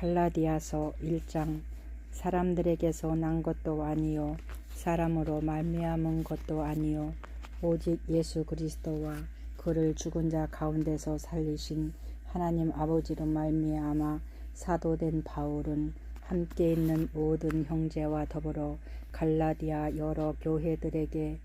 갈라디아서 1장. 사람들에게서 난 것도 아니요 사람으로 말미암은 것도 아니요 오직 예수 그리스도와 그를 죽은 자 가운데서 살리신 하나님 아버지로 말미암아 사도된 바울은 함께 있는 모든 형제와 더불어 갈라디아 여러 교회들에게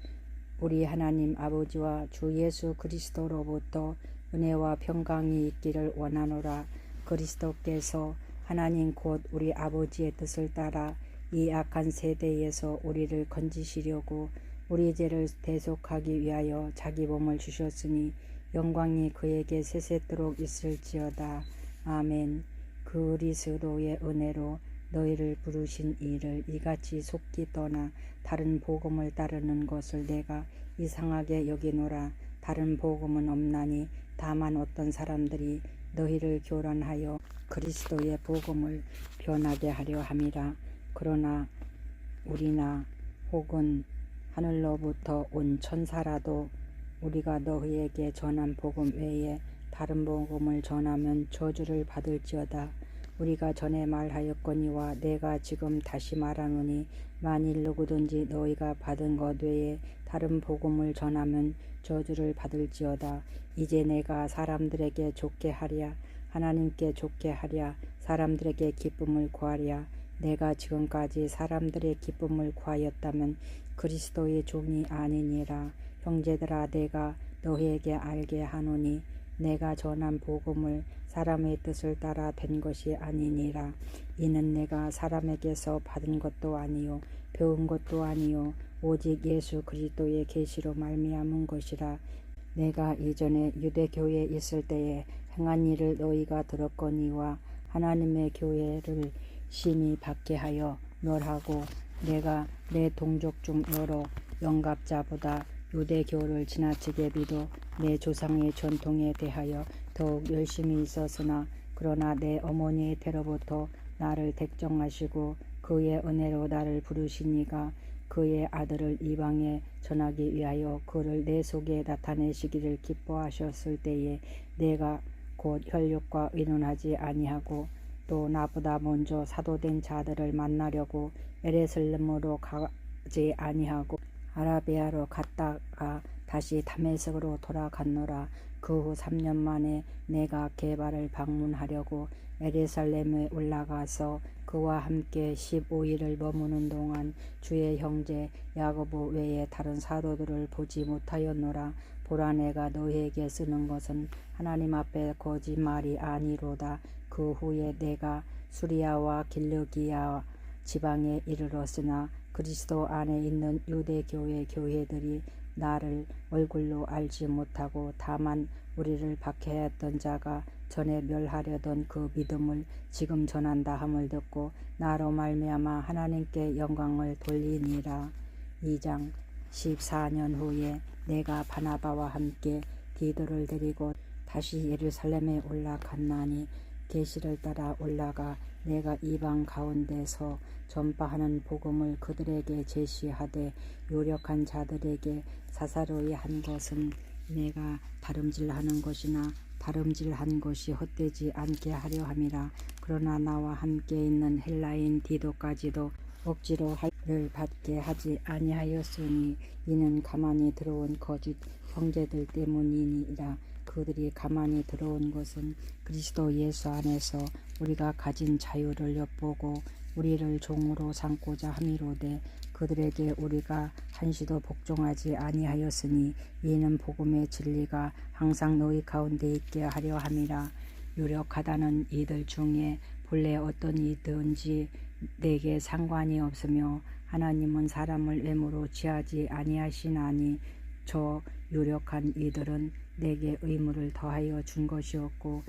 우리 하나님 아버지와 주 예수 그리스도로부터 은혜와 평강이 있기를 원하노라. 그리스도께서 하나님 곧 우리 아버지의 뜻을 따라 이 악한 세대에서 우리를 건지시려고 우리 죄를 대속하기 위하여 자기 몸을 주셨으니 영광이 그에게 세세토록 있을지어다. 아멘. 그리스도의 은혜로 너희를 부르신 이를 이같이 속기 떠나 다른 복음을 따르는 것을 내가 이상하게 여기노라. 다른 복음은 없나니 다만 어떤 사람들이 너희를 교란하여 그리스도의 복음을 변하게 하려 함이라. 그러나 우리나 혹은 하늘로부터 온 천사라도 우리가 너희에게 전한 복음 외에 다른 복음을 전하면 저주를 받을지어다. 우리가 전에 말하였거니와 내가 지금 다시 말하노니 만일 누구든지 너희가 받은 것 외에 다른 복음을 전하면 저주를 받을지어다. 이제 내가 사람들에게 좋게 하랴 하나님께 좋게 하랴 사람들에게 기쁨을 구하랴. 내가 지금까지 사람들의 기쁨을 구하였다면 그리스도의 종이 아니니라. 형제들아, 내가 너희에게 알게 하노니 내가 전한 복음을 사람의 뜻을 따라 된 것이 아니니라. 이는 내가 사람에게서 받은 것도 아니요 배운 것도 아니요 오직 예수 그리스도의 계시로 말미암은 것이라. 내가 이전에 유대교회에 있을 때에 행한 일을 너희가 들었거니와 하나님의 교회를 심히 받게 하여 멸하고 내가 내 동족 중 여러 영갑자보다 유대교를 지나치게 비도 내 조상의 전통에 대하여 더욱 열심히 있었으나 그러나 내 어머니의 태로부터 나를 택정하시고 그의 은혜로 나를 부르시니가 그의 아들을 이방에 전하기 위하여 그를 내 속에 나타내시기를 기뻐하셨을 때에 내가 곧 혈육과 의논하지 아니하고 또 나보다 먼저 사도된 자들을 만나려고 에레슬렘으로 가지 아니하고 아라비아로 갔다가 다시 다메섹으로 돌아갔노라. 그 후 3년 만에 내가 게바를 방문하려고 에르살렘에 올라가서 그와 함께 15일을 머무는 동안 주의 형제 야고보 외에 다른 사도들을 보지 못하였노라. 보라, 내가 너희에게 쓰는 것은 하나님 앞에 거짓말이 아니로다. 그 후에 내가 수리아와 길르기야 지방에 이르렀으나 그리스도 안에 있는 유대교회 교회들이 나를 얼굴로 알지 못하고 다만 우리를 박해했던 자가 전에 멸하려던 그 믿음을 지금 전한다 함을 듣고 나로 말미암아 하나님께 영광을 돌리니라. 2장. 14년 후에 내가 바나바와 함께 디도를 데리고 다시 예루살렘에 올라갔나니 계시를 따라 올라가 내가 이방 가운데서 전파하는 복음을 그들에게 제시하되 유력한 자들에게 사사로이 한 것은 내가 다름질하는 것이나 다름질한 것이 헛되지 않게 하려 함이라. 그러나 나와 함께 있는 헬라인 디도까지도 억지로 하를 받게 하지 아니하였으니 이는 가만히 들어온 거짓 형제들 때문이니라. 그들이 가만히 들어온 것은 그리스도 예수 안에서 우리가 가진 자유를 엿보고 우리를 종으로 삼고자 함이로되 그들에게 우리가 한시도 복종하지 아니하였으니 이는 복음의 진리가 항상 너희 가운데 있게 하려 함이라. 유력하다는 이들 중에 본래 어떤 이든지 내게 상관이 없으며 하나님은 사람을 외모로 취하지 아니하시나니 저 유력한 이들은 내게 의무를 더하여 준 것이었고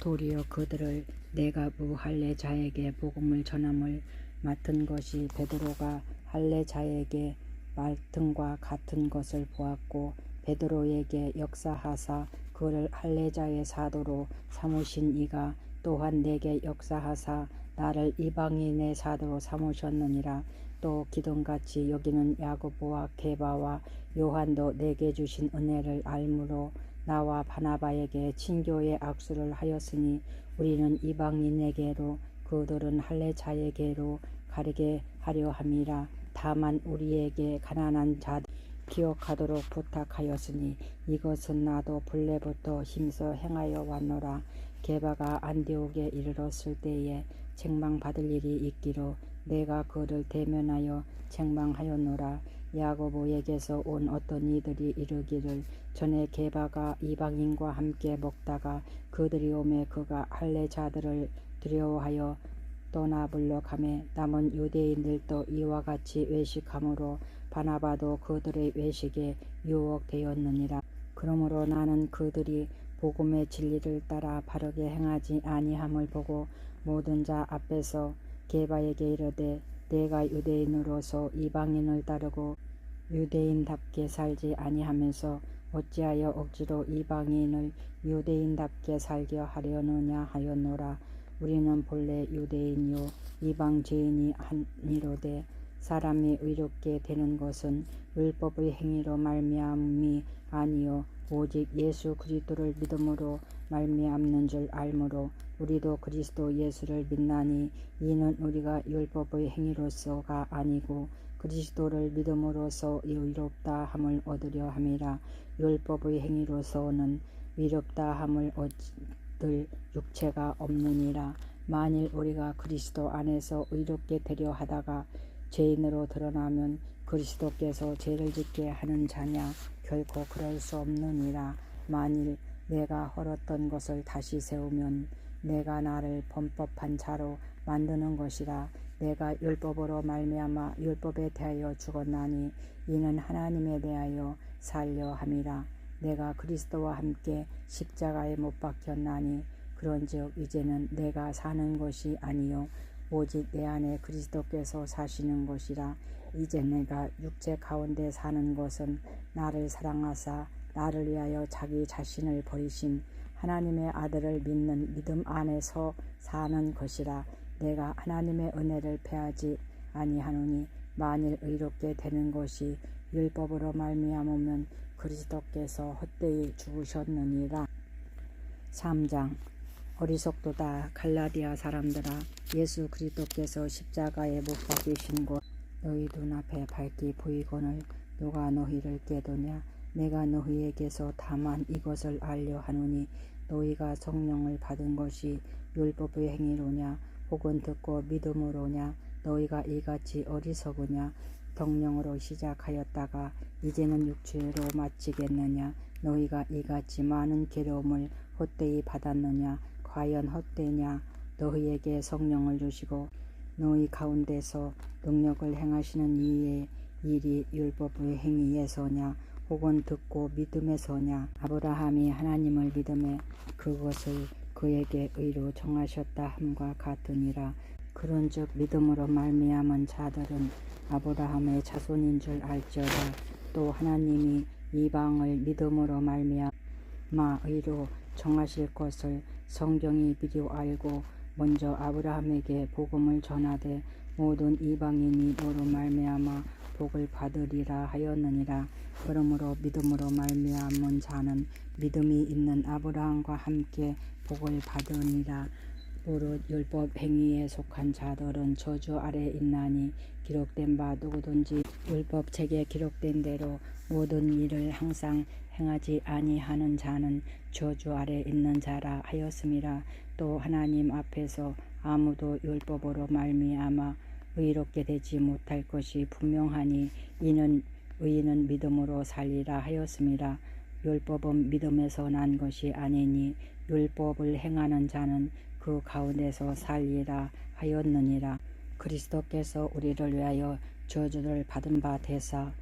도리어 그들을 내가 무할례자에게 복음을 전함을 맡은 것이 베드로가 할례자에게 맡음과 같은 것을 보았고 베드로에게 역사하사 그를 할례자의 사도로 삼으신 이가 또한 내게 역사하사 나를 이방인의 사도로 삼으셨느니라. 또 기둥같이 여기는 야고보와 게바와 요한도 내게 주신 은혜를 알므로 나와 바나바에게 친교의 악수를 하였으니 우리는 이방인에게로 그들은 할례자에게로 가리게 하려 함이라. 다만 우리에게 가난한 자들 기억하도록 부탁하였으니 이것은 나도 본래부터 힘써 행하여 왔노라. 게바가 안디옥에 이르렀을 때에 책망받을 일이 있기로 내가 그를 대면하여 책망하였노라. 야고보에게서 온 어떤 이들이 이르기를 전에 게바가 이방인과 함께 먹다가 그들이 오매 그가 할례자들을 두려워하여 떠나 물러가매 남은 유대인들도 이와 같이 외식함으로 바나바도 그들의 외식에 유혹되었느니라. 그러므로 나는 그들이 복음의 진리를 따라 바르게 행하지 아니함을 보고 모든 자 앞에서 게바에게 이르되 내가 유대인으로서 이방인을 따르고 유대인답게 살지 아니하면서 어찌하여 억지로 이방인을 유대인답게 살게 하려느냐 하였노라. 우리는 본래 유대인이요 이방 죄인이 아니로되 사람이 의롭게 되는 것은 율법의 행위로 말미암음이 아니요 오직 예수 그리스도를 믿음으로 말미암는 줄 알므로 우리도 그리스도 예수를 믿나니 이는 우리가 율법의 행위로서가 아니고 그리스도를 믿음으로써 의롭다 함을 얻으려 함이라. 율법의 행위로서는 의롭다 함을 얻을 육체가 없느니라. 만일 우리가 그리스도 안에서 의롭게 되려 하다가 죄인으로 드러나면 그리스도께서 죄를 짓게 하는 자냐? 결코 그럴 수 없느니라. 만일 내가 헐었던 것을 다시 세우면 내가 나를 범법한 자로 만드는 것이라. 내가 율법으로 말미암아 율법에 대하여 죽었나니 이는 하나님에 대하여 살려 함이라. 내가 그리스도와 함께 십자가에 못 박혔나니 그런즉 이제는 내가 사는 것이 아니요 오직 내 안에 그리스도께서 사시는 것이라. 이제 내가 육체 가운데 사는 것은 나를 사랑하사 나를 위하여 자기 자신을 버리신 하나님의 아들을 믿는 믿음 안에서 사는 것이라. 내가 하나님의 은혜를 패하지 아니하노니 만일 의롭게 되는 것이 율법으로 말미암으면 그리스도께서 헛되이 죽으셨느니라. 3장 어리석도다 갈라디아 사람들아 예수 그리스도께서 십자가에 못 박히신 곳 너희 눈앞에 밝히 보이거늘 누가 너희를 깨도냐. 내가 너희에게서 다만 이것을 알려 하노니 너희가 성령을 받은 것이 율법의 행위로냐 혹은 듣고 믿음으로냐. 너희가 이같이 어리석으냐. 성령으로 시작하였다가 이제는 육체로 마치겠느냐. 너희가 이같이 많은 괴로움을 헛되이 받았느냐. 과연 헛되냐. 너희에게 성령을 주시고 너희 가운데서 능력을 행하시는 이의 일이 율법의 행위에서냐 혹은 듣고 믿음에서냐. 아브라함이 하나님을 믿음에 그것을 그에게 의로 정하셨다 함과 같으니라. 그런즉 믿음으로 말미암은 자들은 아브라함의 자손인 줄 알지어다. 또 하나님이 이방을 믿음으로 말미암아 의로 정하실 것을 성경이 미리 알고 먼저 아브라함에게 복음을 전하되 모든 이방인이 너로 말미암아 복을 받으리라 하였느니라. 그러므로 믿음으로 말미암은 자는 믿음이 있는 아브라함과 함께 복을 받으니라. 무릇 율법 행위에 속한 자들은 저주 아래 있나니 기록된 바 누구든지 율법 책에 기록된 대로 모든 일을 항상 행하지 아니하는 자는 저주 아래 있는 자라 하였음이라. 또 하나님 앞에서 아무도 율법으로 말미암아 의롭게 되지 못할 것이 분명하니 이는 의인은 믿음으로 살리라 하였음이라. 율법은 믿음에서 난 것이 아니니 율법을 행하는 자는 그 가운데서 살리라 하였느니라. 그리스도께서 우리를 위하여 저주를 받은 바 되사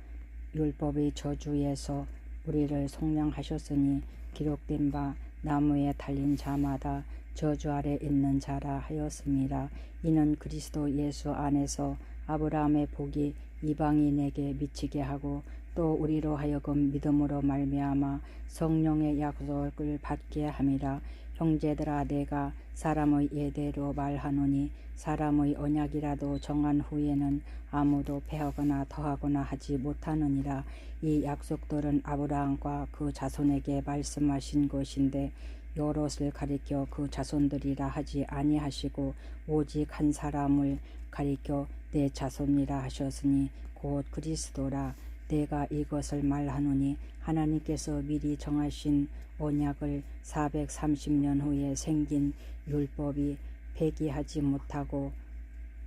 율법의 저주에서 우리를 속량하셨으니 기록된 바 나무에 달린 자마다 저주 아래 있는 자라 하였습니다. 이는 그리스도 예수 안에서 아브라함의 복이 이방인에게 미치게 하고 또 우리로 하여금 믿음으로 말미암아 성령의 약속을 받게 함이라. 형제들아 내가 사람의 예대로 말하노니 사람의 언약이라도 정한 후에는 아무도 패하거나 더하거나 하지 못하느니라. 이 약속들은 아브라함과 그 자손에게 말씀하신 것인데 여럿을 가리켜 그 자손들이라 하지 아니하시고 오직 한 사람을 가리켜 내 자손이라 하셨으니 곧 그리스도라. 내가 이것을 말하노니 하나님께서 미리 정하신 언약을 430년 후에 생긴 율법이 폐기하지 못하고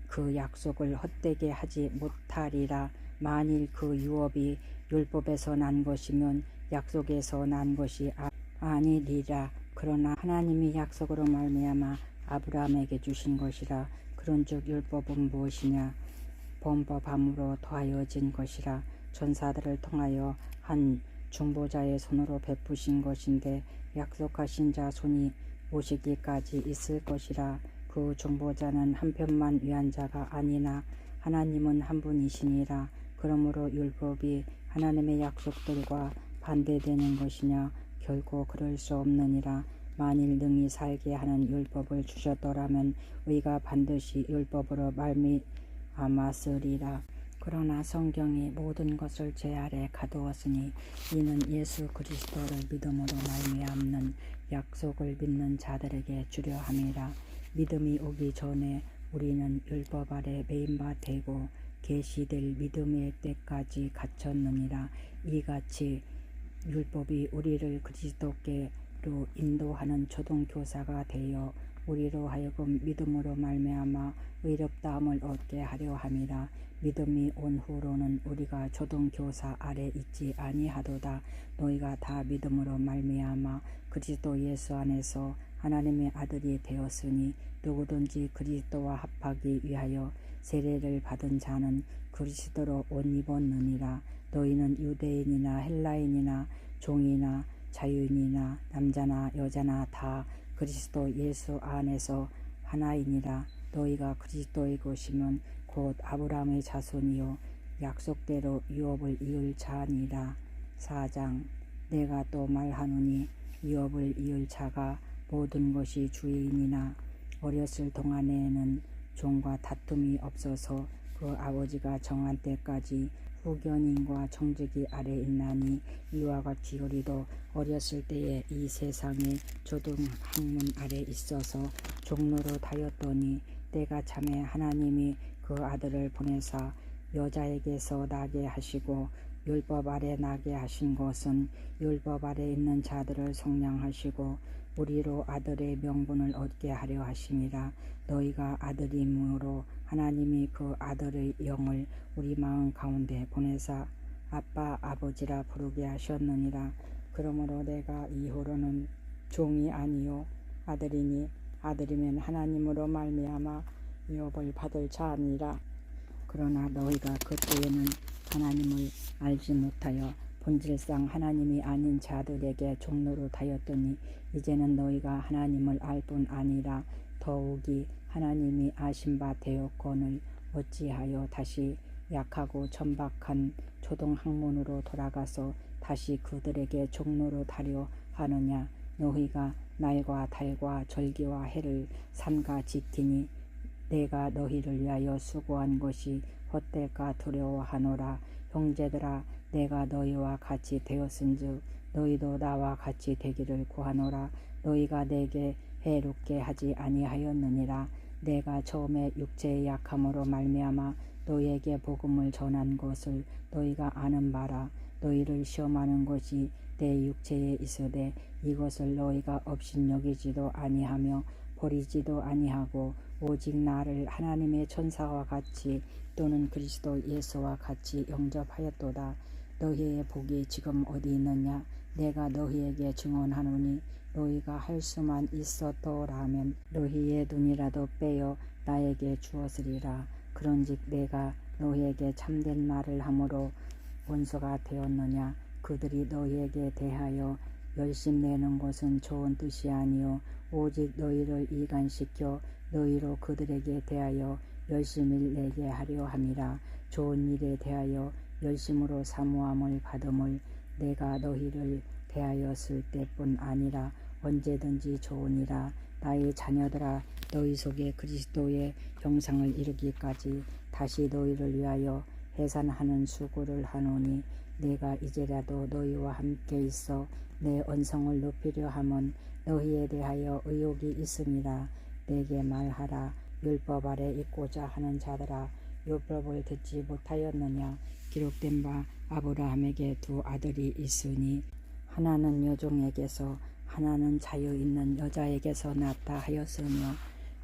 그 약속을 헛되게 하지 못하리라. 만일 그 유업이 율법에서 난 것이면 약속에서 난 것이 아니리라. 그러나 하나님이 약속으로 말미암아 아브라함에게 주신 것이라. 그런즉 율법은 무엇이냐? 범법함으로 더하여진 것이라. 전사들을 통하여 한 중보자의 손으로 베푸신 것인데 약속하신 자 손이 오시기까지 있을 것이라. 그 중보자는 한편만 위한 자가 아니나 하나님은 한 분이시니라. 그러므로 율법이 하나님의 약속들과 반대되는 것이냐? 결코 그럴 수 없느니라. 만일 능히 살게 하는 율법을 주셨더라면 의가 반드시 율법으로 말미암았으리라. 그러나 성경이 모든 것을 죄 아래 가두었으니 이는 예수 그리스도를 믿음으로 말미암는 약속을 믿는 자들에게 주려 함이라. 믿음이 오기 전에 우리는 율법 아래 매인 바 되고 계시될 믿음의 때까지 갇혔느니라. 이같이 율법이 우리를 그리스도께로 인도하는 초등교사가 되어 우리로 하여금 믿음으로 말미암아 의롭다함을 얻게 하려 함이라. 믿음이 온 후로는 우리가 초등교사 아래 있지 아니하도다. 너희가 다 믿음으로 말미암아 그리스도 예수 안에서 하나님의 아들이 되었으니 누구든지 그리스도와 합하기 위하여 세례를 받은 자는 그리스도로 옷 입었느니라. 너희는 유대인이나 헬라인이나 종이나 자유인이나 남자나 여자나 다 그리스도 예수 안에서 하나이니라. 너희가 그리스도의 것이면 곧 아브라함의 자손이요 약속대로 유업을 이을 자니라. 4장. 내가 또 말하노니 유업을 이을 자가 모든 것이 주인이나 어렸을 동안에는 종과 다툼이 없어서 그 아버지가 정한 때까지 후견인과 청지기 아래 있나니 이와 같이 우리도 어렸을 때에 이 세상의 초등학문 아래 있어서 종로로 다였더니 때가 참에 하나님이 그 아들을 보내사 여자에게서 나게 하시고 율법 아래 나게 하신 것은 율법 아래 있는 자들을 속량하시고 우리로 아들의 명분을 얻게 하려 하심이라. 너희가 아들임으로 하나님이 그 아들의 영을 우리 마음 가운데 보내사 아빠 아버지라 부르게 하셨느니라. 그러므로 내가 이후로는 종이 아니요 아들이니 아들이면 하나님으로 말미암아 유업을 받을 자니라. 그러나 너희가 그때에는 하나님을 알지 못하여 본질상 하나님이 아닌 자들에게 종로로 다였더니 이제는 너희가 하나님을 알 뿐 아니라 더욱이 하나님이 아신 바 되었거늘 어찌하여 다시 약하고 천박한 초등학문으로 돌아가서 다시 그들에게 종로로 다려 하느냐? 너희가 날과 달과 절기와 해를 삼가 지키니 내가 너희를 위하여 수고한 것이 헛될까 두려워하노라. 형제들아, 내가 너희와 같이 되었은즉 너희도 나와 같이 되기를 구하노라. 너희가 내게 해롭게 하지 아니하였느니라. 내가 처음에 육체의 약함으로 말미암아 너희에게 복음을 전한 것을 너희가 아는 바라. 너희를 시험하는 것이 내 육체에 있으되 이것을 너희가 업신여기지도 아니하며 버리지도 아니하고 오직 나를 하나님의 천사와 같이 또는 그리스도 예수와 같이 영접하였도다. 너희의 복이 지금 어디 있느냐? 내가 너희에게 증언하노니 너희가 할 수만 있었더라면 너희의 눈이라도 빼어 나에게 주었으리라. 그런즉 내가 너희에게 참된 말을 함으로 원수가 되었느냐? 그들이 너희에게 대하여 열심내는 것은 좋은 뜻이 아니요 오직 너희를 이간시켜 너희로 그들에게 대하여 열심을 내게 하려 함이라. 좋은 일에 대하여 열심으로 사모함을 받음을 내가 너희를 대하였을 때뿐 아니라 언제든지 좋으니라. 나의 자녀들아, 너희 속에 그리스도의 형상을 이루기까지 다시 너희를 위하여 해산하는 수고를 하노니 내가 이제라도 너희와 함께 있어 내 언성을 높이려 함은 너희에 대하여 의혹이 있음이라. 내게 말하라. 율법 아래 있고자 하는 자들아, 율법을 듣지 못하였느냐? 기록된 바 아브라함에게 두 아들이 있으니 하나는 여종에게서 하나는 자유 있는 여자에게서 낳다 하였으며,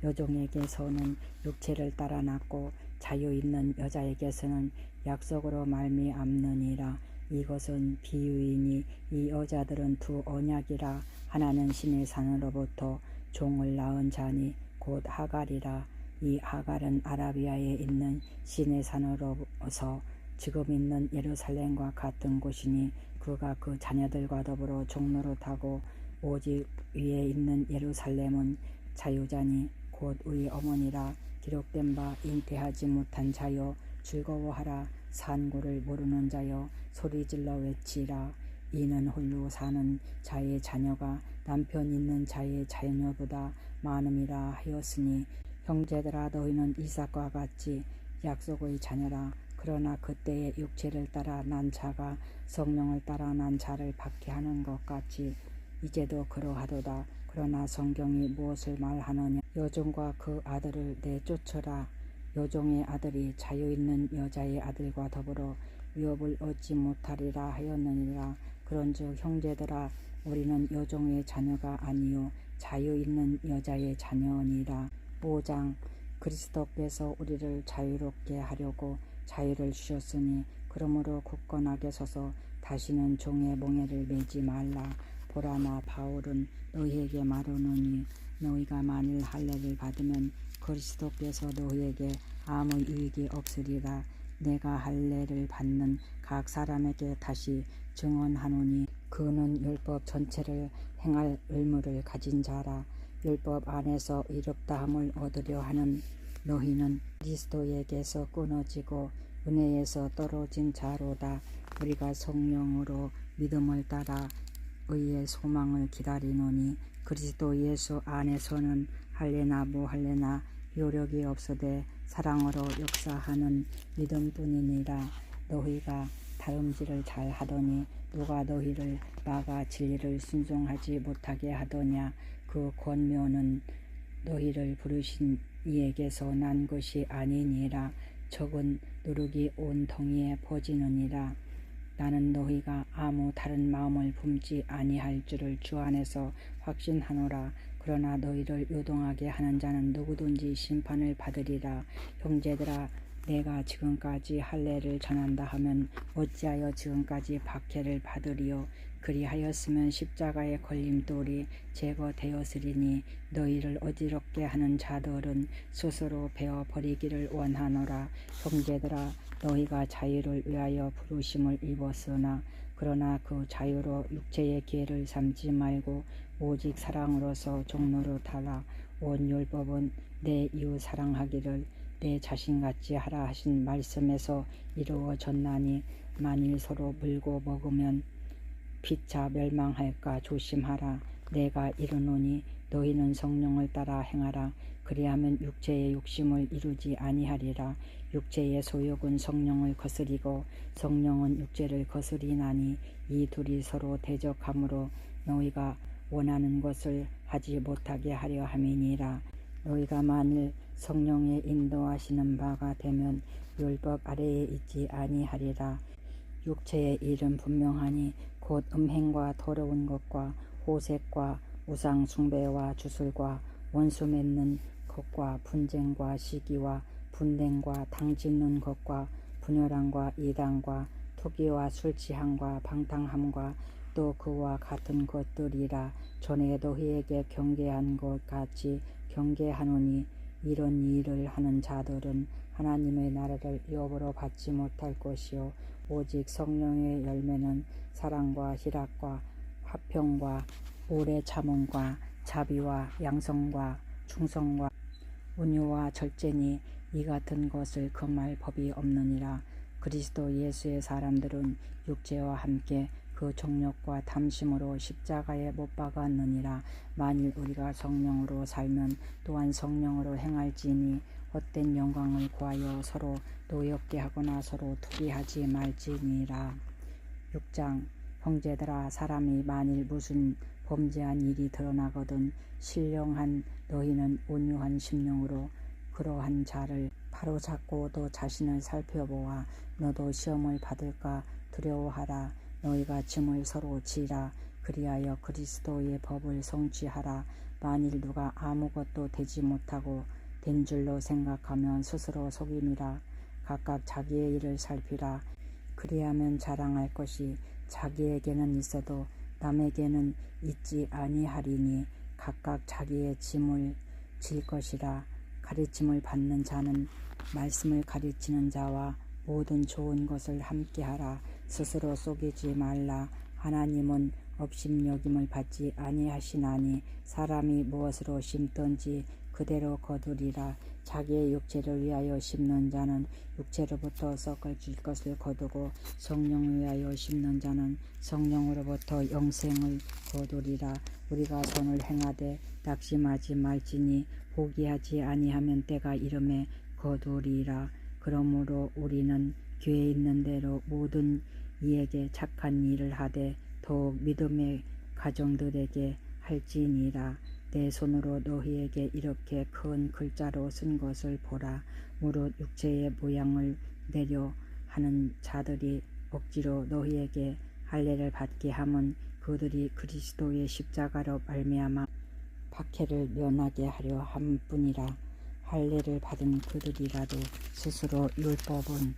여종에게서는 육체를 따라 낳고 자유 있는 여자에게서는 약속으로 말미암느니라. 이것은 비유이니 이 여자들은 두 언약이라. 하나는 신의 산으로부터 종을 낳은 자니 곧 하갈이라. 이 하갈은 아라비아에 있는 신의 산으로서 지금 있는 예루살렘과 같은 곳이니, 그가 그 자녀들과 더불어 종로를 타고 오직 위에 있는 예루살렘은 자유자니 곧 의 어머니라. 기록된 바 잉태하지 못한 자여 즐거워하라. 산고를 모르는 자여 소리질러 외치라. 이는 홀로 사는 자의 자녀가 남편 있는 자의 자녀보다 많음이라 하였으니, 형제들아, 너희는 이삭과 같이 약속의 자녀라. 그러나 그때의 육체를 따라 난 자가 성령을 따라 난 자를 받게 하는 것 같이 이제도 그러하도다. 그러나 성경이 무엇을 말하느냐? 여종과 그 아들을 내쫓으라. 여종의 아들이 자유 있는 여자의 아들과 더불어 위업을 얻지 못하리라 하였느니라. 그런즉 형제들아, 우리는 여종의 자녀가 아니요 자유 있는 여자의 자녀니라. 5장. 그리스도께서 우리를 자유롭게 하려고 자유를 주셨으니, 그러므로 굳건하게 서서 다시는 종의 몽해를 매지 말라. 보라, 나 바울은 너희에게 말하노니, 너희가 만일 할례를 받으면 그리스도께서 너희에게 아무 유익이 없으리라. 내가 할례를 받는 각 사람에게 다시 증언하노니, 그는 율법 전체를 행할 의무를 가진 자라. 율법 안에서 의롭다함을 얻으려 하는 너희는 그리스도에게서 끊어지고 은혜에서 떨어진 자로다. 우리가 성령으로 믿음을 따라 의의 소망을 기다리노니, 그리스도 예수 안에서는 할례나 무할례나 효력이 없으되 사랑으로 역사하는 믿음뿐이니라. 너희가 다름질을 잘 하더니 누가 너희를 막아 진리를 순종하지 못하게 하더냐? 그 권면은 너희를 부르신 이에게서 난 것이 아니니라. 적은 누룩이 온 덩이에 퍼지느니라. 나는 너희가 아무 다른 마음을 품지 아니할 줄을 주 안에서 확신하노라. 그러나 너희를 요동하게 하는 자는 누구든지 심판을 받으리라. 형제들아, 내가 지금까지 할례를 전한다 하면 어찌하여 지금까지 박해를 받으리요? 그리하였으면 십자가의 걸림돌이 제거되었으리니, 너희를 어지럽게 하는 자들은 스스로 베어 버리기를 원하노라. 형제들아, 너희가 자유를 위하여 부르심을 입었으나, 그러나 그 자유로 육체의 기회를 삼지 말고 오직 사랑으로서 종노릇하라. 온 율법은 내 이웃 사랑하기를 내 자신같이 하라 하신 말씀에서 이루어졌나니, 만일 서로 물고 먹으면 피차 멸망할까 조심하라. 내가 이르노니 너희는 성령을 따라 행하라. 그리하면 육체의 욕심을 이루지 아니하리라. 육체의 소욕은 성령을 거스리고 성령은 육체를 거스리나니, 이 둘이 서로 대적하므로 너희가 원하는 것을 하지 못하게 하려 함이니라. 너희가 만일 성령의 인도하시는 바가 되면 율법 아래에 있지 아니하리라. 육체의 일은 분명하니 곧 음행과 더러운 것과 호색과 우상 숭배와 주술과 원수 맺는 것과 분쟁과 시기와 분냉과 당짓는 것과 분열함과 이단과 투기와 술 취함과 방탕함과 또 그와 같은 것들이라. 전에 너희에게 경계한 것 같이 경계하노니, 이런 일을 하는 자들은 하나님의 나라를 유업으로 받지 못할 것이요 오직 성령의 열매는 사랑과 희락과 화평과 오래 참음과 자비와 양성과 충성과 온유와 절제니, 이 같은 것을 금할 법이 없느니라. 그리스도 예수의 사람들은 육체와 함께 그 정욕과 탐심으로 십자가에 못 박았느니라. 만일 우리가 성령으로 살면 또한 성령으로 행할지니, 헛된 영광을 구하여 서로 노엽게 하거나 서로 투기하지 말지니라. 6장. 형제들아, 사람이 만일 무슨 범죄한 일이 드러나거든 신령한 너희는 온유한 심령으로 그러한 자를 바로잡고 또 자신을 살펴보아 너도 시험을 받을까 두려워하라. 너희가 짐을 서로 지라. 그리하여 그리스도의 법을 성취하라. 만일 누가 아무것도 되지 못하고 된 줄로 생각하면 스스로 속임이라. 각각 자기의 일을 살피라. 그리하면 자랑할 것이 자기에게는 있어도 남에게는 있지 아니하리니 각각 자기의 짐을 질 것이라. 가르침을 받는 자는 말씀을 가르치는 자와 모든 좋은 것을 함께하라. 스스로 속이지 말라. 하나님은 업신여김을 받지 아니하시나니 사람이 무엇으로 심든지 그대로 거두리라. 자기의 육체를 위하여 심는 자는 육체로부터 썩어질 것을 거두고 성령을 위하여 심는 자는 성령으로부터 영생을 거두리라. 우리가 선을 행하되 낙심하지 말지니 포기하지 아니하면 때가 이름에 거두리라. 그러므로 우리는 교회에 있는 대로 모든 이에게 착한 일을 하되 더욱 믿음의 가정들에게 할지니라. 내 손으로 너희에게 이렇게 큰 글자로 쓴 것을 보라. 무릇 육체의 모양을 내려 하는 자들이 억지로 너희에게 할례를 받게 함은 그들이 그리스도의 십자가로 말미암아 박해를 면하게 하려 함뿐이라. 할례를 받은 그들이라도 스스로 율법은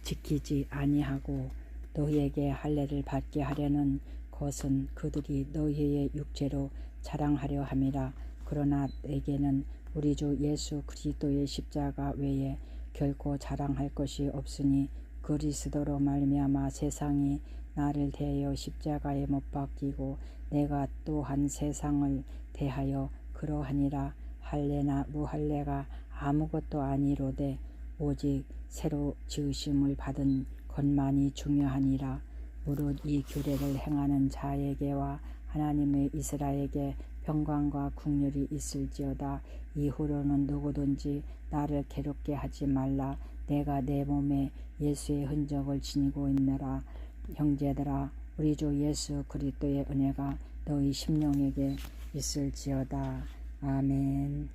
지키지 아니하고 너희에게 할례를 받게 하려는 것은 그들이 너희의 육체로 자랑하려 함이라. 그러나 내게는 우리 주 예수 그리스도의 십자가 외에 결코 자랑할 것이 없으니 그리스도로 말미암아 세상이 나를 대하여 십자가에 못 박히고 내가 또한 세상을 대하여 그러하니라. 할례나 무할례가 아무것도 아니로되 오직 새로 지으심을 받은 것만이 중요하니라. 무릇 이 규례를 행하는 자에게와 하나님의 이스라엘에게 평강과 국률이 있을지어다. 이후로는 누구든지 나를 괴롭게 하지 말라. 내가 내 몸에 예수의 흔적을 지니고 있노라. 형제들아, 우리 주 예수 그리스도의 은혜가 너희 심령에게 있을지어다. 아멘.